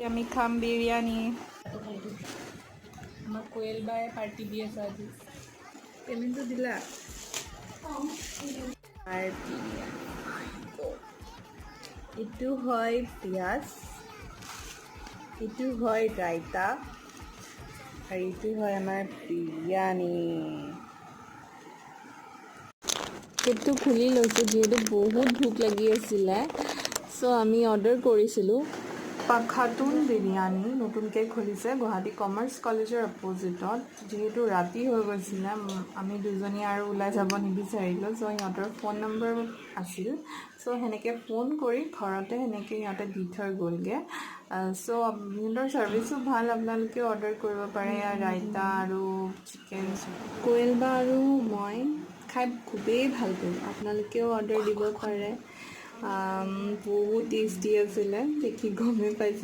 আমি খাম বিৰিয়ানী আমাৰ কোয়েল বাই পাৰ্টি দি আছে আজি পেমেণ্টটো দিলা এইটো হয় পিঁয়াজ এইটো হয় ৰাইতা আৰু এইটো হয় আমাৰ বিৰিয়ানী পেটটো খুলি লৈছোঁ যিহেতু বহুত ভোক লাগি আছিলে চ' আমি অৰ্ডাৰ কৰিছিলোঁ পাখাতুন বিৰিয়ানী নতুনকৈ খুলিছে গুৱাহাটী কমাৰ্চ কলেজৰ অপ'জিটত যিহেতু ৰাতি হৈ গৈছিলে আমি দুজনী আৰু ওলাই যাব নিবিচাৰিলোঁ চ' সিহঁতৰ ফোন নম্বৰ আছিল চ' সেনেকৈ ফোন কৰি ঘৰতে সেনেকৈ সিহঁতে দি থৈ গ'লগৈ চ' সিহঁতৰ ছাৰ্ভিচো ভাল আপোনালোকেও অৰ্ডাৰ কৰিব পাৰে ৰাইতা আৰু চিকেন কোয়েল বা আৰু মই খাই খুবেই ভাল পাওঁ আপোনালোকেও অৰ্ডাৰ দিব পাৰে বহুত টেষ্টি আছিলে দেখি গমেই পাইছোঁ